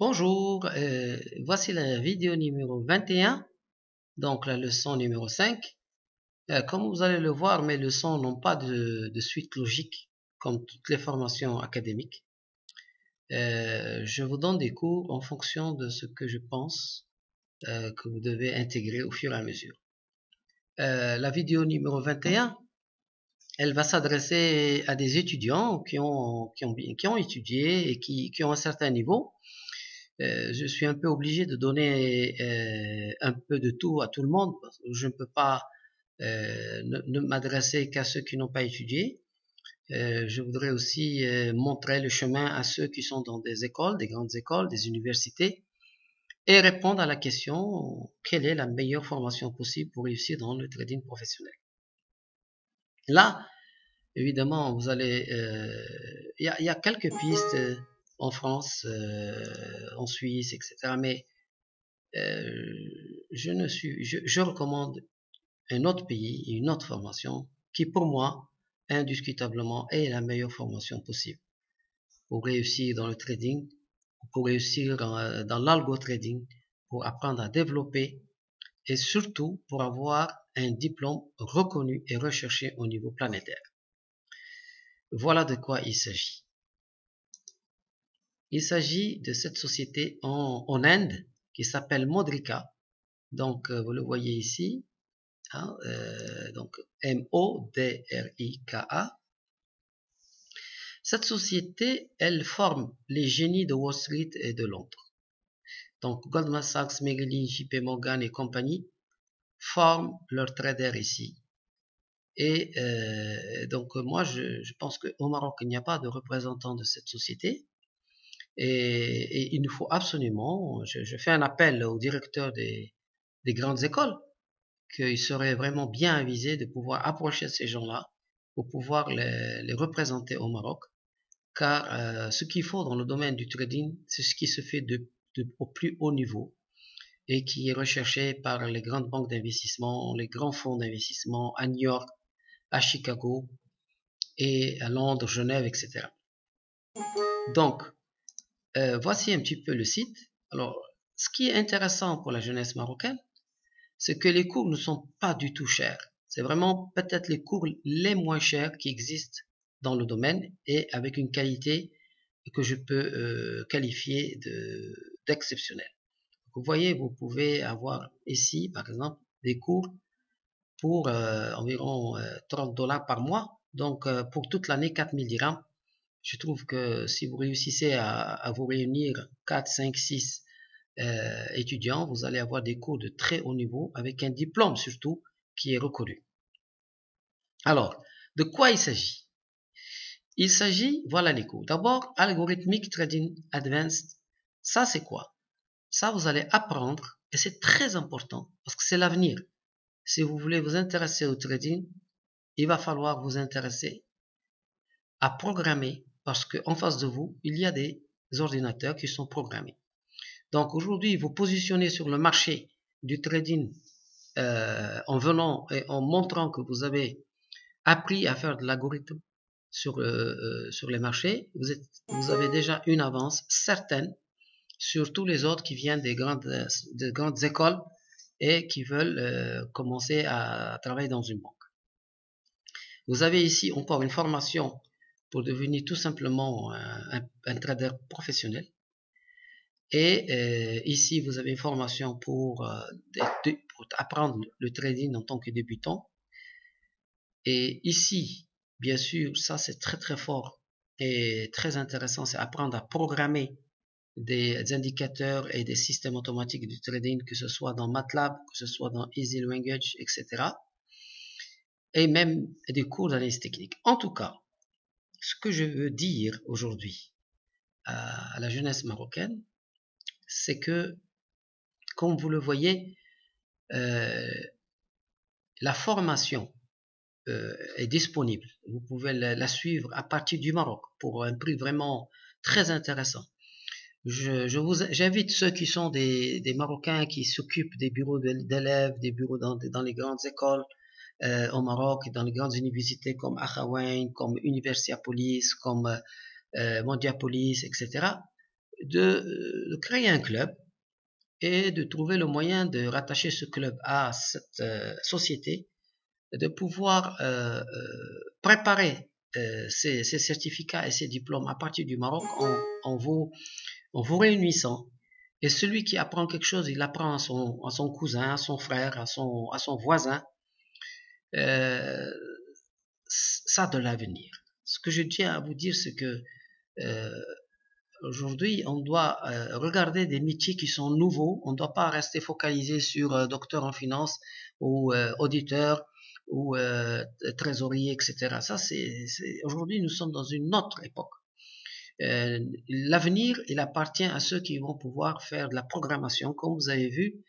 Bonjour, voici la vidéo numéro 21, donc la leçon numéro 5. Comme vous allez le voir, mes leçons n'ont pas de suite logique, comme toutes les formations académiques. Je vous donne des cours en fonction de ce que je pense que vous devez intégrer au fur et à mesure. La vidéo numéro 21, elle va s'adresser à des étudiants qui ont étudié et qui ont un certain niveau. Je suis un peu obligé de donner un peu de tout à tout le monde. Je ne peux pas ne m'adresser qu'à ceux qui n'ont pas étudié. Je voudrais aussi montrer le chemin à ceux qui sont dans des écoles, des grandes écoles, des universités, et répondre à la question quelle est la meilleure formation possible pour réussir dans le trading professionnel. Là, évidemment, vous allez, y a quelques pistes en France, en Suisse, etc. Mais je recommande un autre pays, une autre formation qui pour moi, indiscutablement, est la meilleure formation possible pour réussir dans le trading, pour réussir dans l'algo trading, pour apprendre à développer et surtout pour avoir un diplôme reconnu et recherché au niveau planétaire. Voilà de quoi il s'agit. Il s'agit de cette société en Inde qui s'appelle Modrika. Donc, vous le voyez ici, hein, donc M-O-D-R-I-K-A. Cette société, elle forme les génies de Wall Street et de Londres. Donc, Goldman Sachs, Merrill, JP Morgan et compagnie forment leurs traders ici. Et donc, moi, je pense qu'au Maroc, il n'y a pas de représentant de cette société. Et il nous faut absolument, je fais un appel au directeur des grandes écoles, qu'il serait vraiment bien avisé de pouvoir approcher ces gens-là pour pouvoir les représenter au Maroc, car ce qu'il faut dans le domaine du trading, c'est ce qui se fait au plus haut niveau et qui est recherché par les grandes banques d'investissement, les grands fonds d'investissement à New York, à Chicago et à Londres, Genève, etc. Donc, voici un petit peu le site. Alors, ce qui est intéressant pour la jeunesse marocaine, c'est que les cours ne sont pas du tout chers. C'est vraiment peut-être les cours les moins chers qui existent dans le domaine et avec une qualité que je peux qualifier d'exceptionnelle. Vous voyez, vous pouvez avoir ici, par exemple, des cours pour environ 30 $ par mois. Donc, pour toute l'année, 4000 dirhams. Je trouve que si vous réussissez à vous réunir 4, 5, 6 étudiants, vous allez avoir des cours de très haut niveau avec un diplôme surtout qui est reconnu. Alors, de quoi il s'agit? Il s'agit, voilà les cours. D'abord, Algorithmic Trading Advanced. Ça, c'est quoi? Ça, vous allez apprendre, et c'est très important, parce que c'est l'avenir. Si vous voulez vous intéresser au trading, il va falloir vous intéresser à programmer, parce qu'en face de vous, il y a des ordinateurs qui sont programmés. Donc aujourd'hui, vous positionnez sur le marché du trading en venant et en montrant que vous avez appris à faire de l'algorithme sur les marchés, vous avez déjà une avance certaine sur tous les autres qui viennent des grandes écoles et qui veulent commencer à travailler dans une banque. Vous avez ici encore une formation pour devenir tout simplement un trader professionnel. Et ici, vous avez une formation pour apprendre le trading en tant que débutant. Et ici, bien sûr, ça c'est très très fort et très intéressant, c'est apprendre à programmer des indicateurs et des systèmes automatiques du trading, que ce soit dans MATLAB, que ce soit dans Easy Language, etc. Et même des cours d'analyse technique. En tout cas, ce que je veux dire aujourd'hui à la jeunesse marocaine, c'est que, comme vous le voyez, la formation est disponible. Vous pouvez la suivre à partir du Maroc pour un prix vraiment très intéressant. J'invite ceux qui sont des Marocains qui s'occupent des bureaux d'élèves, des bureaux dans les grandes écoles au Maroc, dans les grandes universités comme Akhawain, comme Universiapolis, comme Mondiapolis, etc. de créer un club et de trouver le moyen de rattacher ce club à cette société, de pouvoir préparer ces certificats et ces diplômes à partir du Maroc en vous réunissant. Et celui qui apprend quelque chose, il apprend à son cousin, à son frère, à son voisin. Ça de l'avenir. Ce que je tiens à vous dire, c'est que aujourd'hui, on doit regarder des métiers qui sont nouveaux. On ne doit pas rester focalisé sur docteur en finance ou auditeur ou trésorier, etc. Ça, aujourd'hui, nous sommes dans une autre époque. L'avenir, il appartient à ceux qui vont pouvoir faire de la programmation. Comme vous avez vu,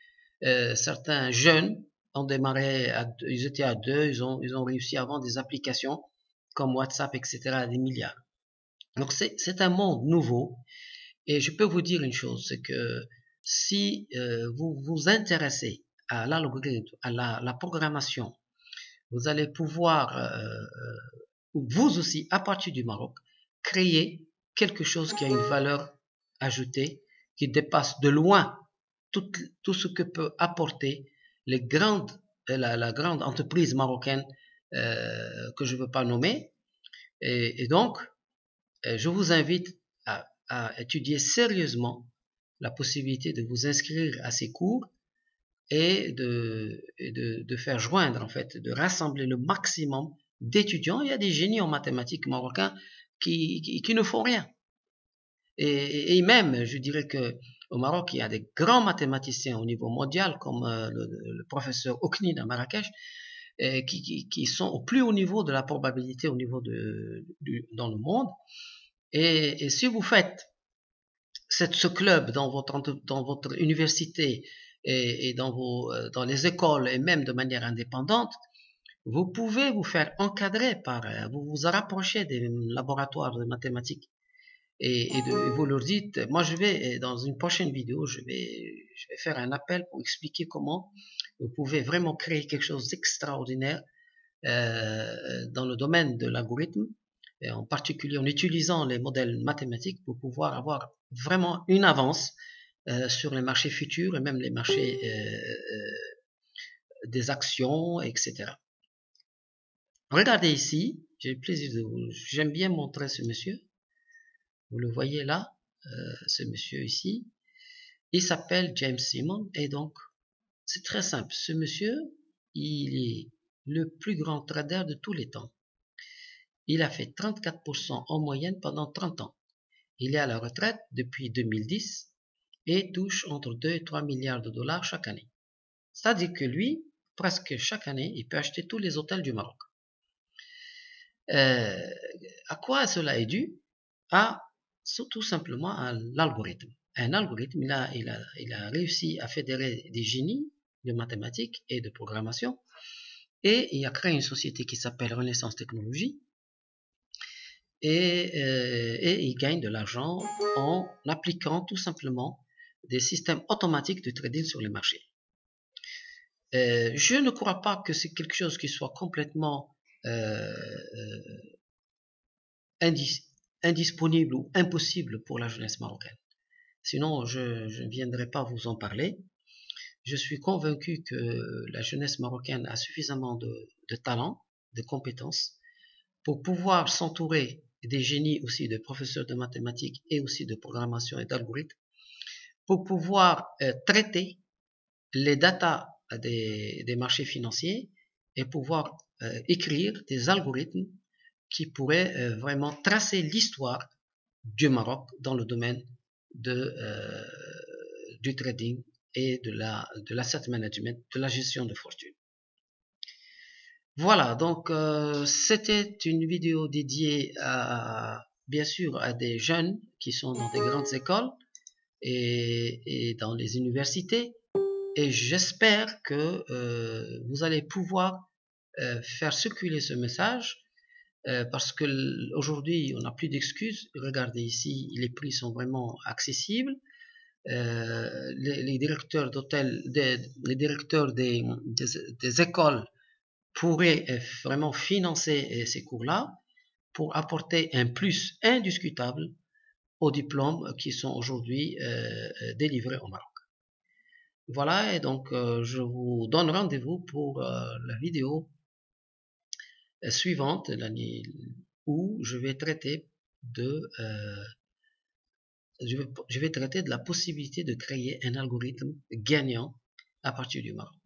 certains jeunes ont démarré, ils étaient à deux, ils ont réussi à vendre des applications comme WhatsApp, etc. à des milliards. Donc c'est un monde nouveau. Et je peux vous dire une chose, c'est que si vous vous intéressez à l'algorithme, à la programmation, vous allez pouvoir, vous aussi, à partir du Maroc, créer quelque chose qui a une valeur ajoutée, qui dépasse de loin tout ce que peut apporter la grande entreprise marocaine que je ne veux pas nommer. Et donc, je vous invite à étudier sérieusement la possibilité de vous inscrire à ces cours et de faire joindre, en fait, de rassembler le maximum d'étudiants. Il y a des génies en mathématiques marocains qui ne font rien. Et même, je dirais que au Maroc, il y a des grands mathématiciens au niveau mondial, comme le professeur Oukni à Marrakech, qui sont au plus haut niveau de la probabilité au niveau dans le monde. Et si vous faites ce club dans votre université et dans les écoles et même de manière indépendante, vous pouvez vous faire encadrer vous vous rapprochez des laboratoires de mathématiques et vous leur dites, moi dans une prochaine vidéo, je vais faire un appel pour expliquer comment vous pouvez vraiment créer quelque chose d'extraordinaire dans le domaine de l'algorithme, et en particulier en utilisant les modèles mathématiques pour pouvoir avoir vraiment une avance sur les marchés futurs et même les marchés des actions, etc. Regardez ici, j'ai le plaisir j'aime bien montrer ce monsieur. Vous le voyez là, ce monsieur ici. Il s'appelle James Simon et donc c'est très simple. Ce monsieur, il est le plus grand trader de tous les temps. Il a fait 34% en moyenne pendant 30 ans. Il est à la retraite depuis 2010 et touche entre 2 et 3 milliards de dollars chaque année. C'est-à-dire que lui, presque chaque année, il peut acheter tous les hôtels du Maroc. À quoi cela est dû? Tout simplement à l'algorithme. Un algorithme, il a réussi à fédérer des génies de mathématiques et de programmation et il a créé une société qui s'appelle Renaissance Technologies et il gagne de l'argent en appliquant tout simplement des systèmes automatiques de trading sur les marchés. Je ne crois pas que c'est quelque chose qui soit complètement indisponible ou impossible pour la jeunesse marocaine. Sinon, je ne viendrai pas vous en parler. Je suis convaincu que la jeunesse marocaine a suffisamment de talent, de compétences, pour pouvoir s'entourer des génies aussi, de professeurs de mathématiques et aussi de programmation et d'algorithmes, pour pouvoir traiter les datas des marchés financiers et pouvoir écrire des algorithmes qui pourraient vraiment tracer l'histoire du Maroc dans le domaine du trading et de l'asset management, de la gestion de fortune. Voilà, donc c'était une vidéo dédiée bien sûr à des jeunes qui sont dans des grandes écoles et dans les universités, et j'espère que vous allez pouvoir faire circuler ce message parce que aujourd'hui on n'a plus d'excuses. Regardez ici, les prix sont vraiment accessibles. Les directeurs d'hôtels, les directeurs des écoles pourraient vraiment financer ces cours-là pour apporter un plus indiscutable aux diplômes qui sont aujourd'hui délivrés au Maroc. Voilà, et donc je vous donne rendez-vous pour la vidéo suivante, où je vais traiter je vais traiter de la possibilité de créer un algorithme gagnant à partir du Maroc.